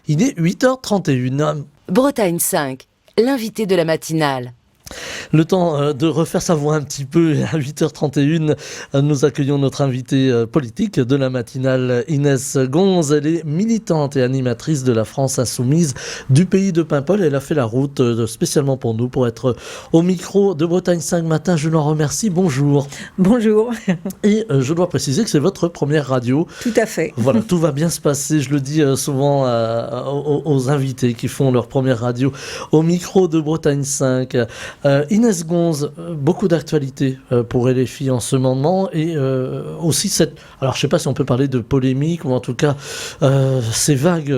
Il est 8h31. Bretagne 5, l'invité de la matinale. Le temps de refaire sa voix un petit peu. À 8h31, nous accueillons notre invitée politique de la matinale, Inès Gonze. Elle est militante et animatrice de la France Insoumise du pays de Paimpol. Elle a fait la route spécialement pour nous, pour être au micro de Bretagne 5 matin. Je l'en remercie. Bonjour. Bonjour. Et je dois préciser que c'est votre première radio. Tout à fait. Voilà, tout va bien se passer. Je le dis souvent aux invités qui font leur première radio au micro de Bretagne 5. Inès Gonze, beaucoup d'actualités pour LFI en ce moment et aussi alors je ne sais pas si on peut parler de polémique ou en tout cas ces vagues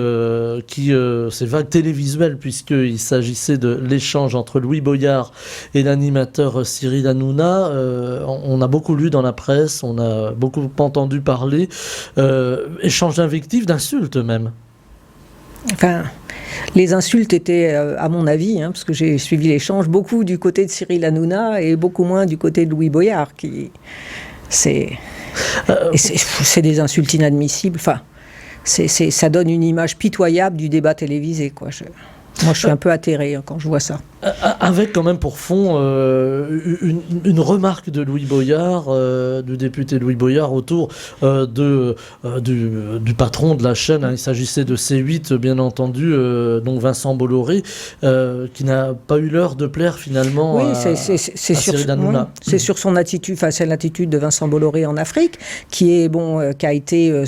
télévisuelles, puisqu'il s'agissait de l'échange entre Louis Boyard et l'animateur Cyril Hanouna. On a beaucoup lu dans la presse, on a beaucoup entendu parler, échange d'invectives, d'insultes même. Enfin, les insultes étaient, à mon avis, parce que j'ai suivi l'échange, beaucoup du côté de Cyril Hanouna et beaucoup moins du côté de Louis Boyard. C'est des insultes inadmissibles. Enfin, ça donne une image pitoyable du débat télévisé, quoi. Moi, je suis un peu atterré quand je vois ça. Avec quand même pour fond une remarque de Louis Boyard, du député Louis Boyard, autour du patron de la chaîne. Il s'agissait de C8, bien entendu, donc Vincent Bolloré, qui n'a pas eu l'heure de plaire finalement à Cyril Hanouna. C'est sur son attitude, c'est l'attitude de Vincent Bolloré en Afrique, qui a été,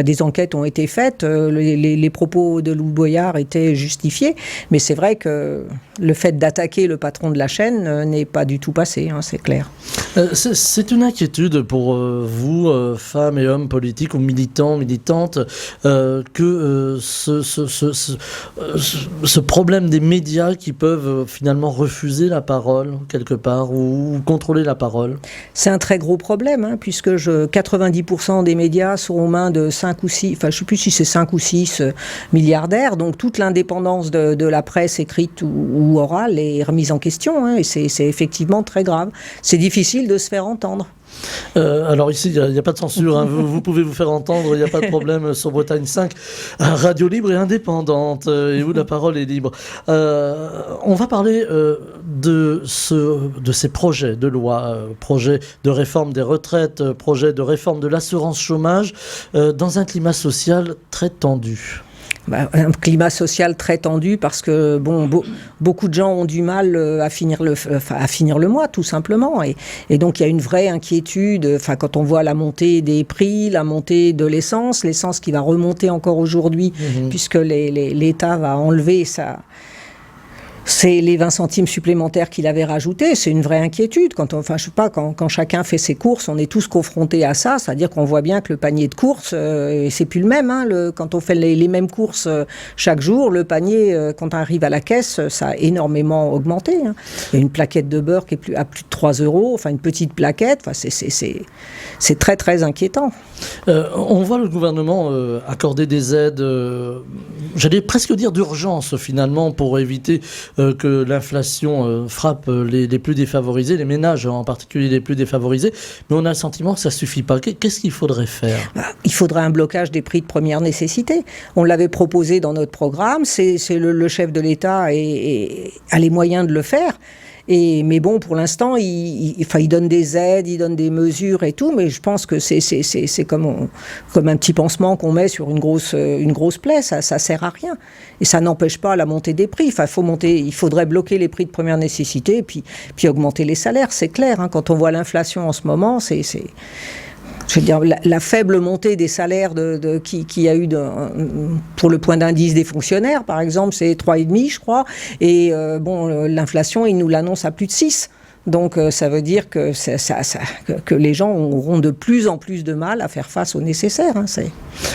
des enquêtes ont été faites, les propos de Louis Boyard étaient justifiés, mais c'est vrai que le fait d'attaquer le patron de la chaîne n'est pas du tout passé, c'est clair. C'est une inquiétude pour vous, femmes et hommes politiques ou militants, militantes, que ce problème des médias qui peuvent finalement refuser la parole quelque part ou contrôler la parole. C'est un très gros problème, puisque 90% des médias sont aux mains de 5 ou 6, je ne sais plus si c'est 5 ou 6 milliardaires, donc toute l'indépendance de la presse écrite ou orale est remise en question, et c'est effectivement très grave. C'est difficile de se faire entendre. Alors ici, il n'y a pas de censure, vous pouvez vous faire entendre, il n'y a pas de problème sur Bretagne 5, radio libre et indépendante, et où la parole est libre. On va parler de ces projets de loi, projets de réforme des retraites, projets de réforme de l'assurance chômage, dans un climat social très tendu. Un climat social très tendu parce que beaucoup de gens ont du mal à finir le mois, tout simplement, et donc il y a une vraie inquiétude quand on voit la montée des prix, la montée de l'essence qui va remonter encore aujourd'hui, puisque l'État va enlever c'est les 20 centimes supplémentaires qu'il avait rajoutés. C'est une vraie inquiétude. Quand chacun fait ses courses, on est tous confrontés à ça. C'est-à-dire qu'on voit bien que le panier de courses, c'est plus le même. Quand on fait les mêmes courses chaque jour, le panier, quand on arrive à la caisse, ça a énormément augmenté. Il y a une plaquette de beurre qui est à plus de 3 €. Une petite plaquette. C'est très, très inquiétant. On voit le gouvernement accorder des aides, j'allais presque dire d'urgence finalement, pour éviter que l'inflation frappe les plus défavorisés, les ménages en particulier les plus défavorisés, mais on a le sentiment que ça ne suffit pas. Qu'est-ce qu'il faudrait faire ? Il faudrait un blocage des prix de première nécessité. On l'avait proposé dans notre programme, c'est le chef de l'État a les moyens de le faire. Mais pour l'instant, il donne des aides, il donne des mesures et tout, mais je pense que c'est comme un petit pansement qu'on met sur une grosse plaie, ça sert à rien. Et ça n'empêche pas la montée des prix. Il faudrait bloquer les prix de première nécessité, puis augmenter les salaires, c'est clair. Quand on voit l'inflation en ce moment, je veux dire, la faible montée des salaires qu'il y a eu pour le point d'indice des fonctionnaires, par exemple, c'est 3,5, je crois. Et l'inflation, il nous l'annonce à plus de 6. Donc ça veut dire que les gens auront de plus en plus de mal à faire face au nécessaire.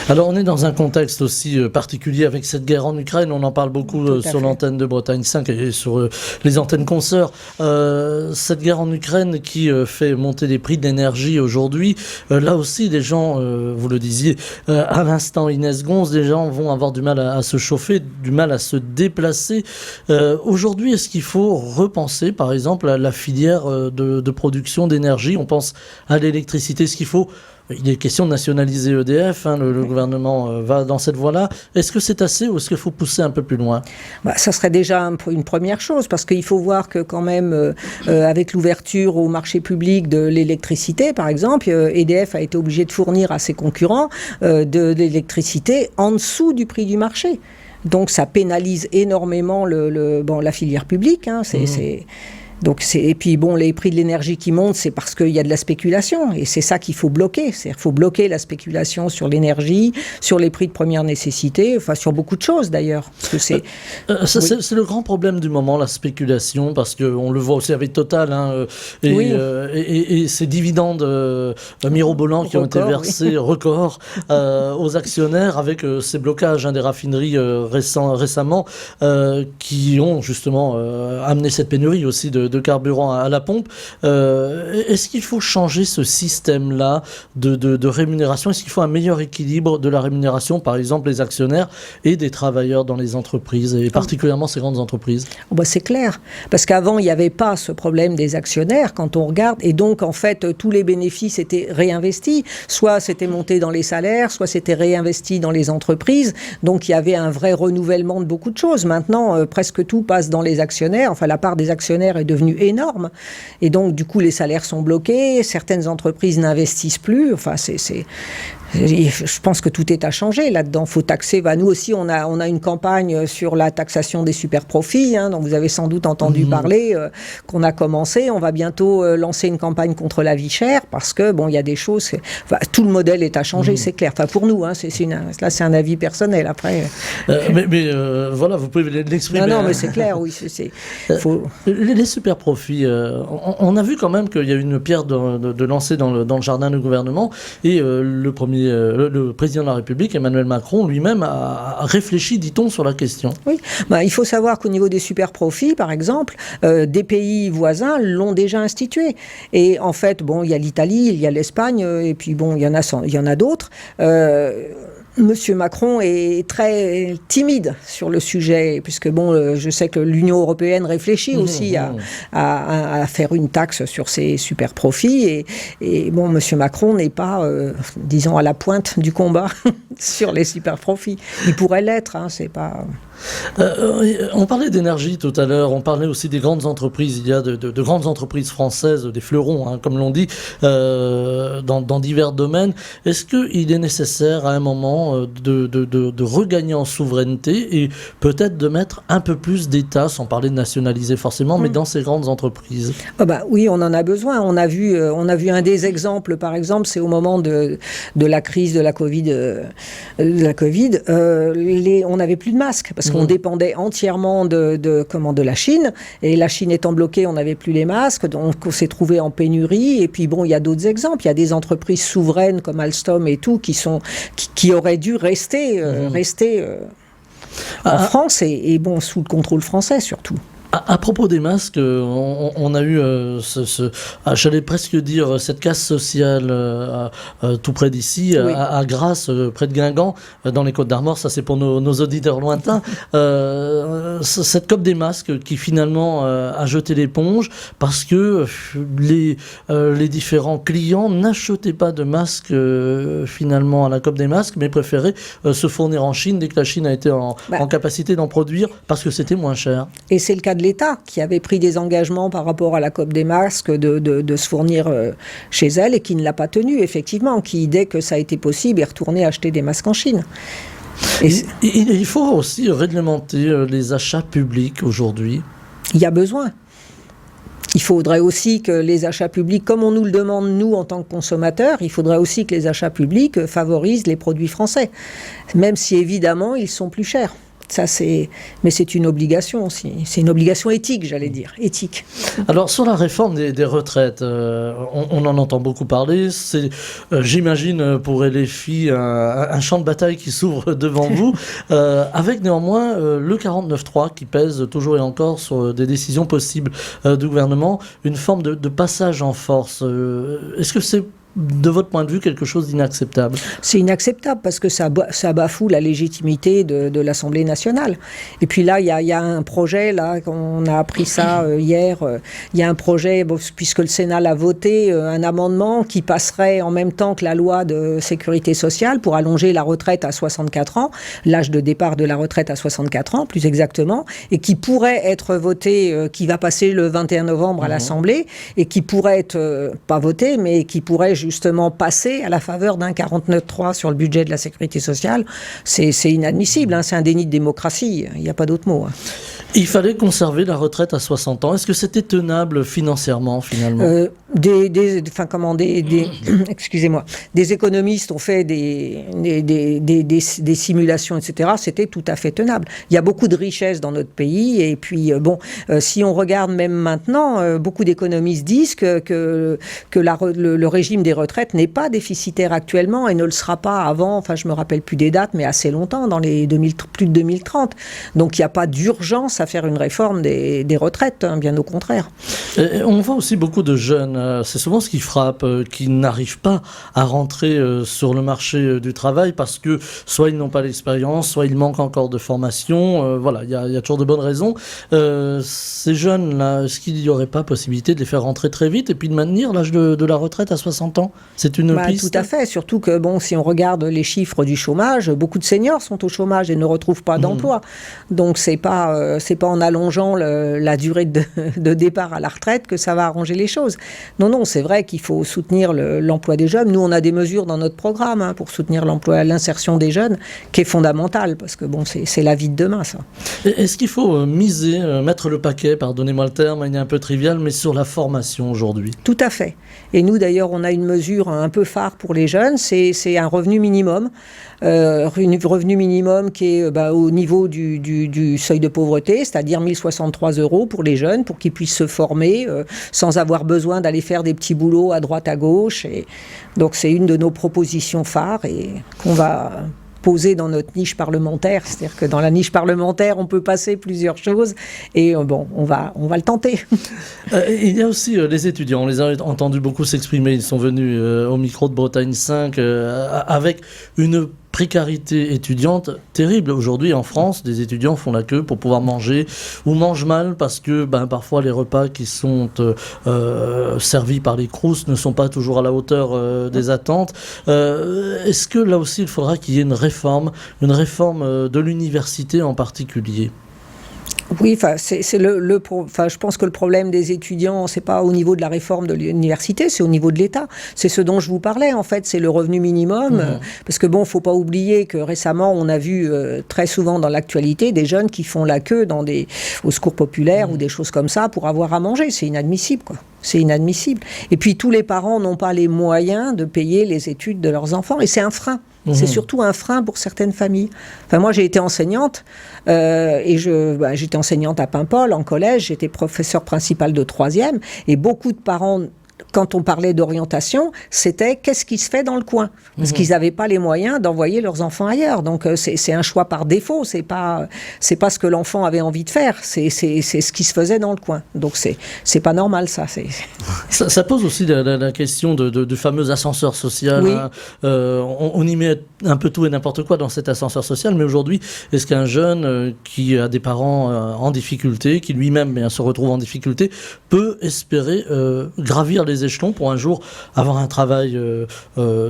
Alors on est dans un contexte aussi particulier avec cette guerre en Ukraine. On en parle beaucoup sur l'antenne de Bretagne 5 et sur les antennes consoeurs. Cette guerre en Ukraine qui fait monter les prix de l'énergie aujourd'hui. Là aussi, les gens, vous le disiez à l'instant, Inès Gonze, les gens vont avoir du mal à se chauffer, du mal à se déplacer. Aujourd'hui, est-ce qu'il faut repenser, par exemple, la filière filière de production d'énergie. On pense à l'électricité, ce qu'il faut. Il est question de nationaliser EDF, le gouvernement va dans cette voie-là. Est-ce que c'est assez ou est-ce qu'il faut pousser un peu plus loin ? Ça serait déjà une première chose, parce qu'il faut voir que quand même, avec l'ouverture au marché public de l'électricité, par exemple, EDF a été obligé de fournir à ses concurrents de l'électricité en dessous du prix du marché. Donc ça pénalise énormément la filière publique. Et puis les prix de l'énergie qui montent, c'est parce qu'il y a de la spéculation, et c'est ça qu'il faut bloquer. C'est-à-dire qu'il faut bloquer la spéculation sur l'énergie, sur les prix de première nécessité, enfin sur beaucoup de choses d'ailleurs. Parce que c'est le grand problème du moment, la spéculation, parce qu'on le voit aussi avec Total, et ces dividendes mirobolants qui ont été versés, records, aux actionnaires, avec ces blocages des raffineries récemment, qui ont justement amené cette pénurie aussi de carburant à la pompe. Est-ce qu'il faut changer ce système-là de rémunération ? Est-ce qu'il faut un meilleur équilibre de la rémunération, par exemple les actionnaires et des travailleurs dans les entreprises, et particulièrement ces grandes entreprises ? C'est clair, parce qu'avant il n'y avait pas ce problème des actionnaires quand on regarde, et donc en fait tous les bénéfices étaient réinvestis, soit c'était monté dans les salaires, soit c'était réinvesti dans les entreprises, donc il y avait un vrai renouvellement de beaucoup de choses. Maintenant presque tout passe dans les actionnaires, enfin la part des actionnaires est devenue énorme, et donc du coup les salaires sont bloqués, certaines entreprises n'investissent plus, je pense que tout est à changer là-dedans. Faut taxer. Nous aussi, on a une campagne sur la taxation des super profits, dont vous avez sans doute entendu parler, qu'on a commencé. On va bientôt lancer une campagne contre la vie chère, parce que il y a des choses. Tout le modèle est à changer, c'est clair. For nous, là c'est un avis personnel. Après, voilà, vous pouvez l'exprimer. Non, mais c'est clair, oui. Les super profits. On a vu quand même qu'il y a une pierre de lancer dans le jardin du gouvernement, et le président de la République, Emmanuel Macron, lui-même a réfléchi, dit-on, sur la question. Oui, il faut savoir qu'au niveau des super profits, par exemple, des pays voisins l'ont déjà institué. Et en fait, il y a l'Italie, il y a l'Espagne, et puis il y en a d'autres. Monsieur Macron est très timide sur le sujet, puisque je sais que l'Union européenne réfléchit aussi à faire une taxe sur ces super profits, et Monsieur Macron n'est pas, disons, à la pointe du combat sur les super profits. Il pourrait l'être, c'est pas... On parlait d'énergie tout à l'heure, on parlait aussi des grandes entreprises. Il y a de grandes entreprises françaises, des fleurons, comme l'on dit, dans divers domaines. Est-ce qu'il est nécessaire à un moment de regagner en souveraineté et peut-être de mettre un peu plus d'État, sans parler de nationaliser forcément, mais dans ces grandes entreprises ? Oui, on en a besoin. On a vu un des exemples, par exemple, c'est au moment de la crise de la Covid. On n'avait plus de masques, parce qu'on dépendait entièrement de la Chine, et la Chine étant bloquée, on n'avait plus les masques, donc on s'est trouvé en pénurie. Et puis il y a d'autres exemples, il y a des entreprises souveraines comme Alstom et tout qui auraient dû rester en France, et sous le contrôle français surtout. À propos des masques, on a eu, j'allais presque dire, cette casse sociale tout près d'ici, oui. à Grasse, près de Guingamp, dans les Côtes-d'Armor. Ça, c'est pour nos auditeurs lointains. Cette COP des masques qui finalement a jeté l'éponge parce que les différents clients n'achetaient pas de masques finalement à la COP des masques, mais préféraient se fournir en Chine dès que la Chine a été en capacité d'en produire parce que c'était moins cher. Et c'est le cas de l'État qui avait pris des engagements par rapport à la COP des masques de se fournir chez elle, et qui ne l'a pas tenu, effectivement, qui, dès que ça a été possible, est retourné acheter des masques en Chine. Il faut aussi réglementer les achats publics aujourd'hui. Il y a besoin. Il faudrait aussi que les achats publics, comme on nous le demande, nous, en tant que consommateurs, il faudrait aussi que les achats publics favorisent les produits français, même si, évidemment, ils sont plus chers. Mais c'est une obligation aussi. C'est une obligation éthique, j'allais dire. Éthique. Alors, sur la réforme des retraites, on en entend beaucoup parler. C'est, j'imagine, pour LFI, un champ de bataille qui s'ouvre devant vous, avec néanmoins le 49.3 qui pèse toujours et encore sur des décisions possibles du gouvernement, une forme de passage en force. Est-ce que c'est de votre point de vue, quelque chose d'inacceptable. C'est inacceptable parce que ça bafoue la légitimité de l'Assemblée nationale. Et puis là, il y a un projet, là, on a appris ça hier, il y a un projet, puisque le Sénat l'a voté, un amendement qui passerait en même temps que la loi de sécurité sociale pour allonger la retraite à 64 ans, l'âge de départ de la retraite à 64 ans, plus exactement, et qui pourrait être voté, qui va passer le 21 novembre à l'Assemblée, et qui pourrait être, pas voté, mais qui pourrait justement passer à la faveur d'un 49.3 sur le budget de la sécurité sociale. C'est inadmissible, hein, c'est un déni de démocratie, il n'y a pas d'autre mot. Hein. Il fallait conserver la retraite à 60 ans. Est-ce que c'était tenable financièrement, finalement ? Excusez-moi, des économistes ont fait des simulations, etc. C'était tout à fait tenable. Il y a beaucoup de richesses dans notre pays, et puis si on regarde même maintenant, beaucoup d'économistes disent que le régime des retraites n'est pas déficitaire actuellement et ne le sera pas avant, enfin je me rappelle plus des dates, mais assez longtemps, dans les plus de 2030. Donc il n'y a pas d'urgence à faire une réforme des retraites, hein, bien au contraire. Et on voit aussi beaucoup de jeunes, c'est souvent ce qui frappe, qui n'arrivent pas à rentrer sur le marché du travail parce que soit ils n'ont pas l'expérience, soit ils manquent encore de formation. Voilà, il y a toujours de bonnes raisons. Ces jeunes-là, est-ce qu'il n'y aurait pas possibilité de les faire rentrer très vite et puis de maintenir l'âge de la retraite à 60 ans ? C'est une piste ? Tout à fait, surtout que si on regarde les chiffres du chômage, beaucoup de seniors sont au chômage et ne retrouvent pas d'emploi. Donc c'est pas en allongeant la durée de départ à la retraite que ça va arranger les choses. Non, c'est vrai qu'il faut soutenir l'emploi des jeunes. Nous, on a des mesures dans notre programme pour soutenir l'insertion des jeunes, qui est fondamentale, parce que c'est la vie de demain, ça. Est-ce qu'il faut mettre le paquet, pardonnez-moi le terme, il est un peu trivial, mais sur la formation aujourd'hui ? Tout à fait. Et nous, d'ailleurs, on a une mesure un peu phare pour les jeunes, c'est un revenu minimum. Revenu minimum qui est au niveau du seuil de pauvreté, c'est-à-dire 1 063 € pour les jeunes, pour qu'ils puissent se former sans avoir besoin d'aller faire des petits boulots à droite, à gauche. Et donc c'est une de nos propositions phares et qu'on va poser dans notre niche parlementaire. C'est-à-dire que dans la niche parlementaire, on peut passer plusieurs choses et on va le tenter. Il y a aussi les étudiants. On les a entendus beaucoup s'exprimer. Ils sont venus au micro de Bretagne 5 avec une précarité étudiante terrible. Aujourd'hui, en France, des étudiants font la queue pour pouvoir manger ou mangent mal parce que parfois les repas qui sont servis par les Crous ne sont pas toujours à la hauteur des attentes. Est-ce que là aussi, il faudra qu'il y ait une réforme de l'université en particulier ? Oui, je pense que le problème des étudiants, c'est pas au niveau de la réforme de l'université, c'est au niveau de l'État. C'est ce dont je vous parlais, en fait, c'est le revenu minimum. Parce que faut pas oublier que récemment, on a vu très souvent dans l'actualité des jeunes qui font la queue au secours populaire ou des choses comme ça pour avoir à manger. C'est inadmissible, quoi. C'est inadmissible. Et puis, tous les parents n'ont pas les moyens de payer les études de leurs enfants. Et c'est un frein. C'est surtout un frein pour certaines familles. Enfin, moi, j'ai été enseignante j'étais enseignante à Paimpol, en collège. J'étais professeure principale de 3e. Et beaucoup de parents, quand on parlait d'orientation, c'était qu'est-ce qui se fait dans le coin ? Parce qu'ils n'avaient pas les moyens d'envoyer leurs enfants ailleurs. Donc, c'est un choix par défaut. C'est pas ce que l'enfant avait envie de faire. C'est ce qui se faisait dans le coin. Donc, c'est pas normal, ça. Ça pose aussi la question du fameux ascenseur social. Oui. Hein. On y met un peu tout et n'importe quoi dans cet ascenseur social. Mais aujourd'hui, est-ce qu'un jeune qui a des parents en difficulté, qui lui-même se retrouve en difficulté, peut espérer gravir les échelons pour un jour avoir un travail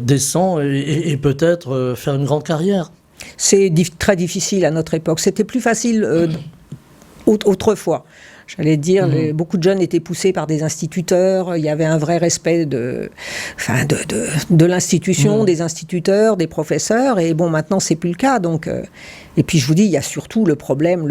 décent et peut-être faire une grande carrière? C'est très difficile à notre époque. C'était plus facile autrefois. J'allais dire, beaucoup de jeunes étaient poussés par des instituteurs. Il y avait un vrai respect de l'institution, des instituteurs, des professeurs. Et maintenant, c'est plus le cas. Donc, et puis, je vous dis, il y a surtout le problème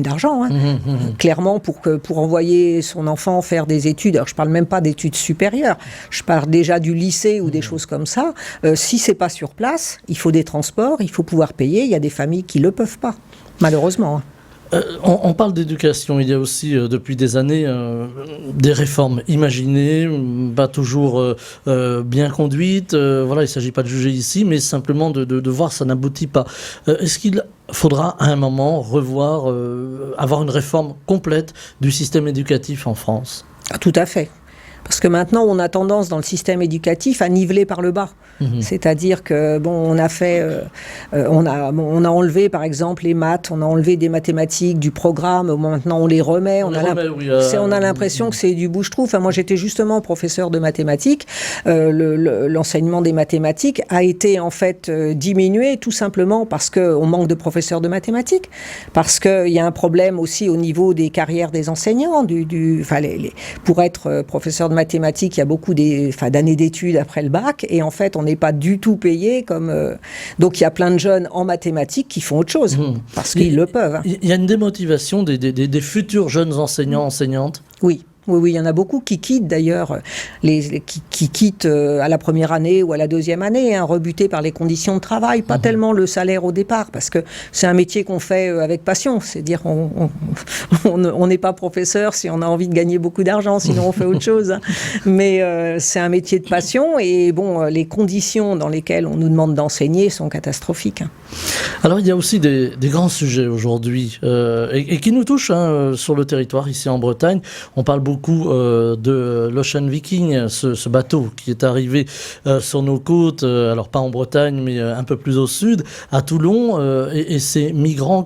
d'argent. Hein. Clairement, pour envoyer son enfant faire des études, alors je parle même pas d'études supérieures, je parle déjà du lycée ou des choses comme ça. Si c'est pas sur place, il faut des transports, il faut pouvoir payer. Il y a des familles qui le peuvent pas, malheureusement. Hein. On parle d'éducation, il y a aussi depuis des années des réformes imaginées, pas toujours bien conduites. Il ne s'agit pas de juger ici, mais simplement de voir ça n'aboutit pas. Est-ce qu'il faudra à un moment revoir, avoir une réforme complète du système éducatif en France ? Tout à fait. Parce que maintenant, on a tendance dans le système éducatif à niveler par le bas. C'est-à-dire que on a fait, on a enlevé par exemple les maths, on a enlevé des mathématiques du programme. Maintenant, on les remet. On a l'impression que c'est du bouche-trou. Enfin, moi, j'étais justement professeur de mathématiques. L'enseignement des mathématiques a été en fait diminué tout simplement parce qu'on manque de professeurs de mathématiques, parce qu'il y a un problème aussi au niveau des carrières des enseignants. Pour être professeur de mathématiques, il y a beaucoup d'années d'études après le bac, et en fait, on n'est pas du tout payé comme... Donc, il y a plein de jeunes en mathématiques qui font autre chose, parce qu'ils le peuvent. Il y a une démotivation des futurs jeunes enseignants, enseignantes. Oui. Oui, il y en a beaucoup qui quittent d'ailleurs, qui quittent à la première année ou à la deuxième année, rebutés par les conditions de travail, pas tellement le salaire au départ, parce que c'est un métier qu'on fait avec passion. C'est-à-dire on n'est pas professeur si on a envie de gagner beaucoup d'argent, sinon on fait autre chose. Mais c'est un métier de passion, et les conditions dans lesquelles on nous demande d'enseigner sont catastrophiques. Alors il y a aussi des grands sujets aujourd'hui et qui nous touchent sur le territoire ici en Bretagne. On parle beaucoup de l'Ocean Viking, ce bateau qui est arrivé sur nos côtes, alors pas en Bretagne mais un peu plus au sud, à Toulon, et ces migrants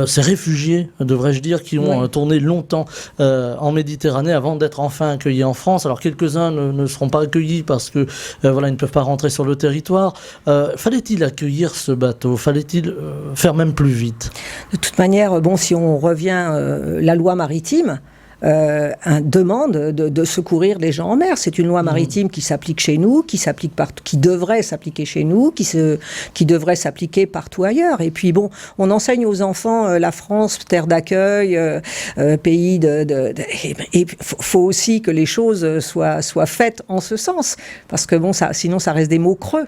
ces réfugiés, devrais-je dire, qui ont tourné longtemps en Méditerranée avant d'être enfin accueillis en France. Alors quelques-uns ne seront pas accueillis parce que ils ne peuvent pas rentrer sur le territoire. Fallait-il accueillir ce bateau? Fallait-il faire même plus vite? De toute manière, si on revient la loi maritime, demande de secourir les gens en mer. C'est une loi maritime qui s'applique chez nous, qui devrait s'appliquer chez nous, qui devrait s'appliquer partout ailleurs. Et puis on enseigne aux enfants la France, terre d'accueil, pays et faut aussi que les choses soient faites en ce sens, parce que sinon ça reste des mots creux.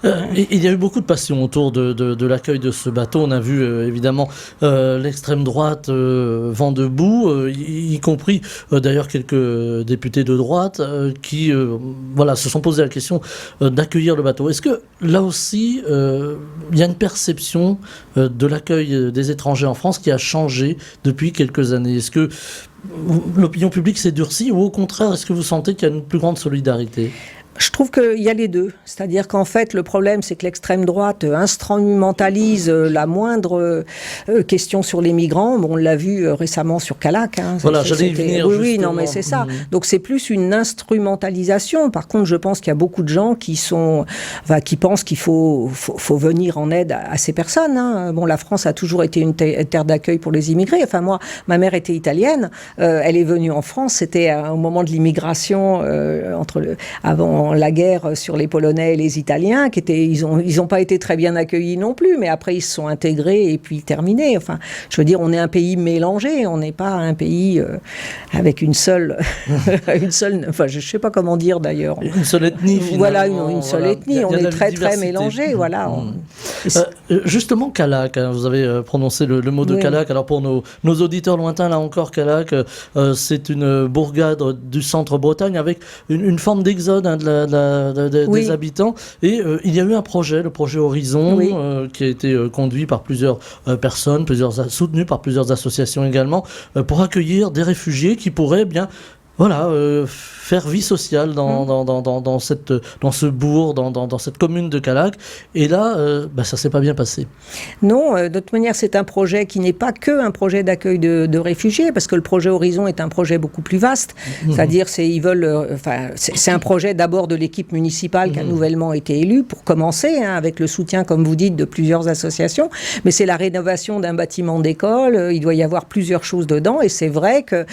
Il y a eu beaucoup de passion autour de l'accueil de ce bateau. On a vu évidemment l'extrême droite vent debout, y compris d'ailleurs quelques députés de droite qui se sont posé la question d'accueillir le bateau. Est-ce que là aussi il y a une perception de l'accueil des étrangers en France qui a changé depuis quelques années? Est-ce que l'opinion publique s'est durcie, ou au contraire, est-ce que vous sentez qu'il y a une plus grande solidarité? Je trouve qu'il y a les deux. C'est-à-dire qu'en fait, le problème, c'est que l'extrême droite instrumentalise la moindre question sur les migrants. On l'a vu récemment sur Calac. Voilà, j'allais y venir. Oui, non, mais c'est ça. Donc, c'est plus une instrumentalisation. Par contre, je pense qu'il y a beaucoup de gens qui pensent qu'il faut venir en aide à ces personnes. La France a toujours été une terre d'accueil pour les immigrés. Enfin, moi, ma mère était italienne. Elle est venue en France. C'était au moment de l'immigration, avant la guerre sur les Polonais et les Italiens, ils ont pas été très bien accueillis non plus, mais après ils se sont intégrés et puis terminés. Enfin, je veux dire, on est un pays mélangé, on n'est pas un pays avec une seule, je sais pas comment dire d'ailleurs. Une seule ethnie finalement. Voilà, une seule ethnie. On est très très mélangé, voilà. Justement, Calac, vous avez prononcé le mot de Calac. Alors pour nos auditeurs lointains, là encore, Calac, c'est une bourgade du centre Bretagne avec une forme d'exode des habitants, et il y a eu un projet, le projet Horizon, qui a été conduit par plusieurs personnes, soutenu par plusieurs associations également, pour accueillir des réfugiés qui pourraient faire vie sociale dans ce bourg, dans cette commune de Calac. Et là, ça s'est pas bien passé. Non, de toute manière, c'est un projet qui n'est pas que un projet d'accueil de réfugiés, parce que le projet Horizon est un projet beaucoup plus vaste. C'est-à-dire, c'est un projet d'abord de l'équipe municipale qui a nouvellement été élue, pour commencer, avec le soutien, comme vous dites, de plusieurs associations. Mais c'est la rénovation d'un bâtiment d'école. Il doit y avoir plusieurs choses dedans. Et c'est vrai que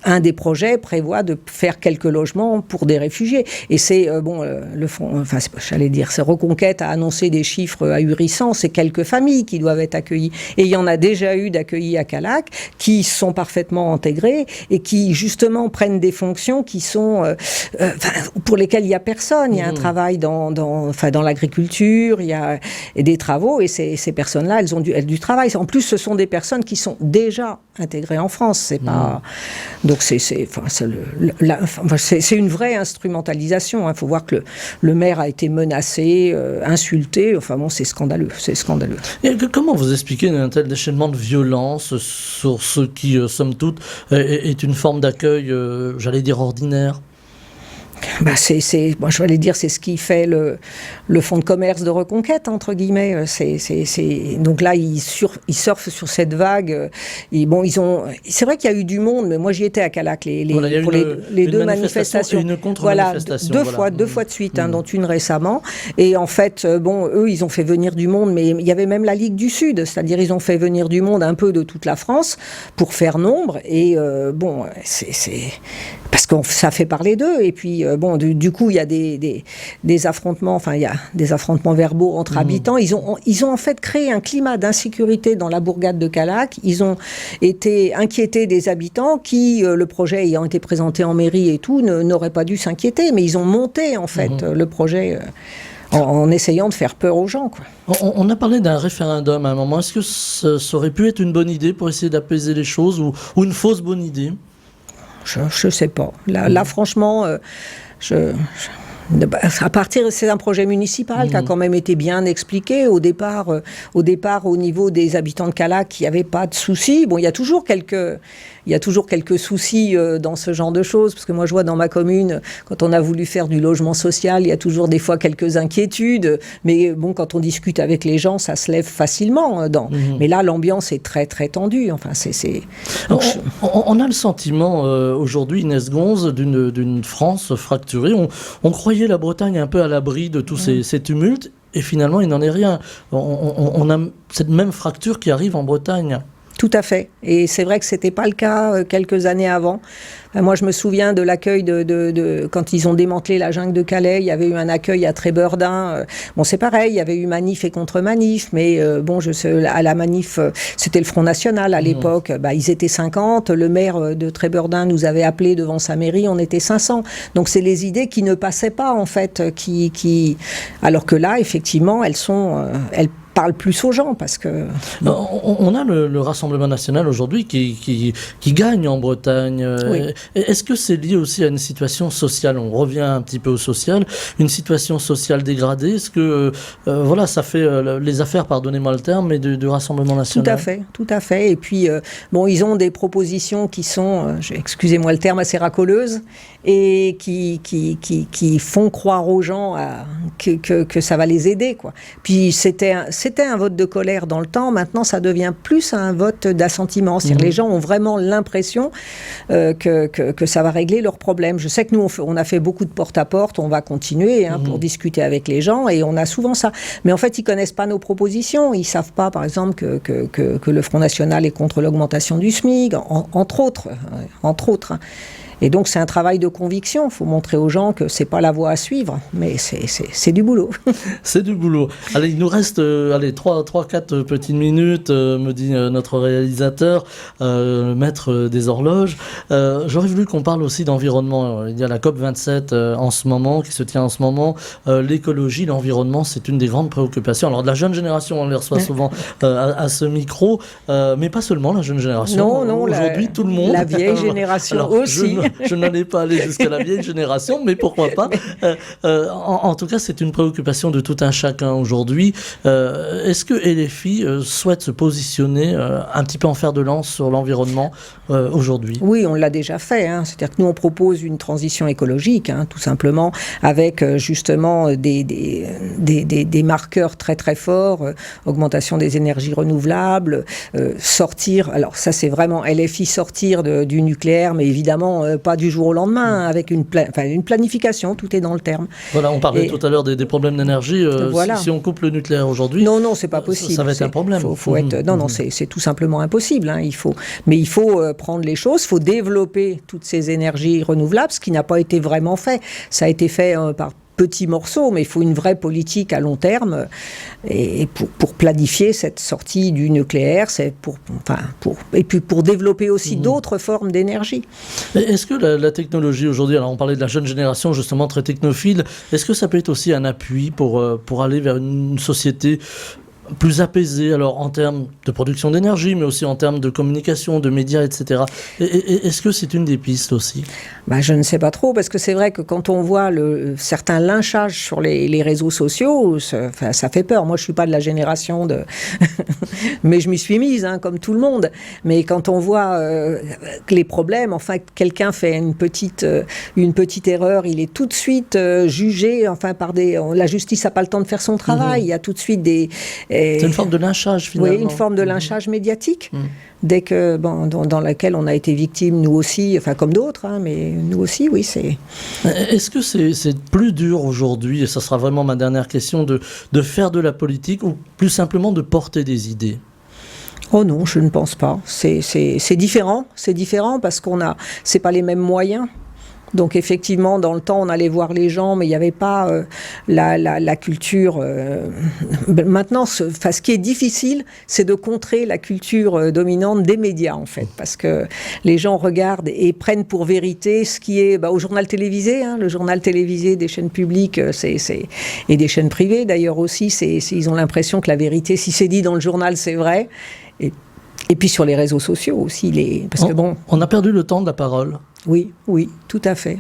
un des projets prévoit de faire quelques logements pour des réfugiés. Et c'est, le fonds, c'est Reconquête a annoncé des chiffres ahurissants, c'est quelques familles qui doivent être accueillies. Et il y en a déjà eu d'accueillis à Calac, qui sont parfaitement intégrés et qui, justement, prennent des fonctions qui sont, pour lesquelles il n'y a personne. Il y a un travail dans l'agriculture, il y a des travaux, et ces personnes-là, elles ont du travail. En plus, ce sont des personnes qui sont déjà intégrées en France. C'est pas... Donc c'est une vraie instrumentalisation. Il faut voir que le maire a été menacé, insulté. Enfin bon, c'est scandaleux. Et comment vous expliquez un tel déchaînement de violence sur ce qui, somme toute, est une forme d'accueil, j'allais dire ordinaire? Moi, je vais aller dire, c'est ce qui fait le fonds de commerce de Reconquête, entre guillemets. Donc là, ils surfent sur cette vague. C'est vrai qu'il y a eu du monde, mais moi, j'y étais à Calac pour les deux manifestations. Une contre-manifestation. Deux fois de suite, dont une récemment. Et en fait, eux, ils ont fait venir du monde, mais il y avait même la Ligue du Sud, c'est-à-dire ils ont fait venir du monde un peu de toute la France pour faire nombre. Et parce que ça fait parler d'eux. Et puis, du coup, il y a des affrontements, il y a des affrontements verbaux entre habitants. Ils ont en fait créé un climat d'insécurité dans la bourgade de Calac. Ils ont été inquiétés des habitants qui, le projet ayant été présenté en mairie et tout, n'auraient pas dû s'inquiéter. Mais ils ont monté, en fait, le projet en essayant de faire peur aux gens, quoi. On a parlé d'un référendum à un moment. Est-ce que ça aurait pu être une bonne idée pour essayer d'apaiser les choses ou une fausse bonne idée? Je sais pas. Là franchement, à partir, c'est un projet municipal qui a quand même été bien expliqué au départ, au niveau des habitants de Calac, il n'y avait pas de soucis. Bon, il y a toujours quelques soucis dans ce genre de choses, parce que moi je vois dans ma commune, quand on a voulu faire du logement social, il y a toujours des fois quelques inquiétudes, mais bon, quand on discute avec les gens, ça se lève facilement. Mais là, l'ambiance est très très tendue. Enfin, on a le sentiment aujourd'hui, Inès Gonze, d'une France fracturée. On croyait la Bretagne un peu à l'abri de tous ces tumultes, et finalement il n'en est rien. On a cette même fracture qui arrive en Bretagne. Tout à fait. Et c'est vrai que c'était pas le cas quelques années avant. Moi, je me souviens de l'accueil quand ils ont démantelé la jungle de Calais. Il y avait eu un accueil à Trébeurdin. C'est pareil. Il y avait eu manif et contre-manif. Mais je sais, à la manif, c'était le Front National à l'époque. Ils étaient 50. Le maire de Trébeurdin nous avait appelés devant sa mairie. On était 500. Donc, c'est les idées qui ne passaient pas, en fait. Alors que là, effectivement, elles parle plus aux gens, parce que... On a le Rassemblement national aujourd'hui qui gagne en Bretagne. Oui. Est-ce que c'est lié aussi à une situation sociale? On revient un petit peu au social. Une situation sociale dégradée. Est-ce que ça fait les affaires, pardonnez-moi le terme, mais du Rassemblement national? Tout à fait. Et puis, ils ont des propositions qui sont, excusez-moi le terme, assez racoleuses, et qui font croire aux gens que ça va les aider, quoi. Puis c'était un vote de colère dans le temps, maintenant ça devient plus un vote d'assentiment. C'est-à-dire les gens ont vraiment l'impression que ça va régler leurs problèmes. Je sais que nous on a fait beaucoup de porte-à-porte, on va continuer pour discuter avec les gens, et on a souvent ça. Mais en fait ils connaissent pas nos propositions, ils savent pas par exemple que le Front National est contre l'augmentation du SMIC, entre autres. Et donc, c'est un travail de conviction. Il faut montrer aux gens que c'est pas la voie à suivre, mais c'est du boulot. C'est du boulot. Allez, il nous reste 3-4 petites minutes, me dit notre réalisateur, maître des horloges. J'aurais voulu qu'on parle aussi d'environnement. Il y a la COP27 en ce moment, qui se tient en ce moment. L'écologie, l'environnement, c'est une des grandes préoccupations. Alors, de la jeune génération, on les reçoit souvent à ce micro, mais pas seulement la jeune génération. Non, aujourd'hui, tout le monde. La vieille génération. Alors, aussi. Je n'allais pas aller jusqu'à la vieille génération, mais pourquoi pas. En tout cas, c'est une préoccupation de tout un chacun aujourd'hui. Est-ce que LFI souhaite se positionner un petit peu en fer de lance sur l'environnement aujourd'hui? Oui, on l'a déjà fait. C'est-à-dire que nous, on propose une transition écologique, tout simplement, avec justement des marqueurs très très forts, augmentation des énergies renouvelables, sortir, alors ça c'est vraiment LFI, sortir du nucléaire, mais évidemment pas du jour au lendemain, avec une planification, tout est dans le terme. Voilà, on parlait tout à l'heure des problèmes d'énergie. Voilà. Si on coupe le nucléaire aujourd'hui, non, c'est pas possible. Ça va être un problème. C'est tout simplement impossible. Il faut prendre les choses, il faut développer toutes ces énergies renouvelables, ce qui n'a pas été vraiment fait. Ça a été fait par petits morceaux, mais il faut une vraie politique à long terme et pour planifier cette sortie du nucléaire, et puis pour développer aussi d'autres formes d'énergie. Est-ce que la technologie aujourd'hui, alors on parlait de la jeune génération justement très technophile, est-ce que ça peut être aussi un appui pour aller vers une société plus apaisée, alors en termes de production d'énergie, mais aussi en termes de communication, de médias, etc. Est-ce que c'est une des pistes aussi ? Je ne sais pas trop, parce que c'est vrai que quand on voit certains lynchages sur les réseaux sociaux, ça fait peur. Moi, je ne suis pas de la génération de... mais je m'y suis mise, comme tout le monde. Mais quand on voit que les problèmes, enfin, quelqu'un fait une petite erreur, il est tout de suite jugé, enfin, la justice n'a pas le temps de faire son travail. Il y a tout de suite des... C'est une forme de lynchage, finalement. Oui, une forme de lynchage médiatique. Dès que, dans laquelle on a été victime, nous aussi, enfin comme d'autres, mais nous aussi, oui, c'est... Est-ce que c'est plus dur aujourd'hui, et ça sera vraiment ma dernière question, de faire de la politique ou plus simplement de porter des idées ? Oh non, je ne pense pas. C'est différent parce c'est pas les mêmes moyens. Donc effectivement, dans le temps, on allait voir les gens, mais il n'y avait pas la culture. Maintenant, ce qui est difficile, c'est de contrer la culture dominante des médias, en fait, parce que les gens regardent et prennent pour vérité ce qui est au journal télévisé. Le journal télévisé des chaînes publiques et des chaînes privées, d'ailleurs aussi, ils ont l'impression que la vérité, si c'est dit dans le journal, c'est vrai. Et puis sur les réseaux sociaux aussi. Parce que on a perdu le temps de la parole. Oui, tout à fait.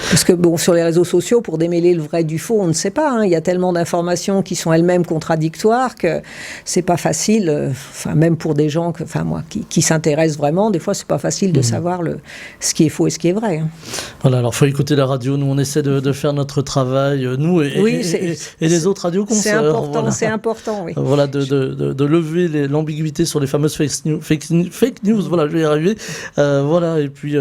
Parce que sur les réseaux sociaux, pour démêler le vrai du faux, on ne sait pas. Il y a tellement d'informations qui sont elles-mêmes contradictoires que c'est pas facile. Même pour des gens qui s'intéressent vraiment, des fois c'est pas facile de savoir ce qui est faux et ce qui est vrai. Voilà, alors faut écouter la radio. Nous, on essaie de faire notre travail, nous et les autres radios qu'on C'est important, c'est important. Oui. Voilà, de lever l'ambiguïté sur les fameuses fake news. Voilà, je vais y arriver. Voilà, et puis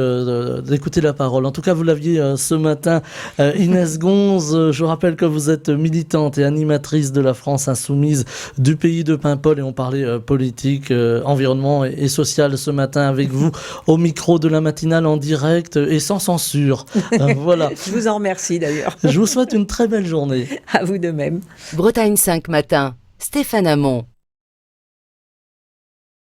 d'écouter la parole. En tout cas, vous l'aviez ce matin, Inès Gonze. Je rappelle que vous êtes militante et animatrice de la France Insoumise du pays de Paimpol, et on parlait politique, environnement et social ce matin avec vous au micro de la matinale en direct et sans censure. Voilà. Je vous en remercie d'ailleurs. Je vous souhaite une très belle journée. À vous de même. Bretagne 5 matin, Stéphane Hamon.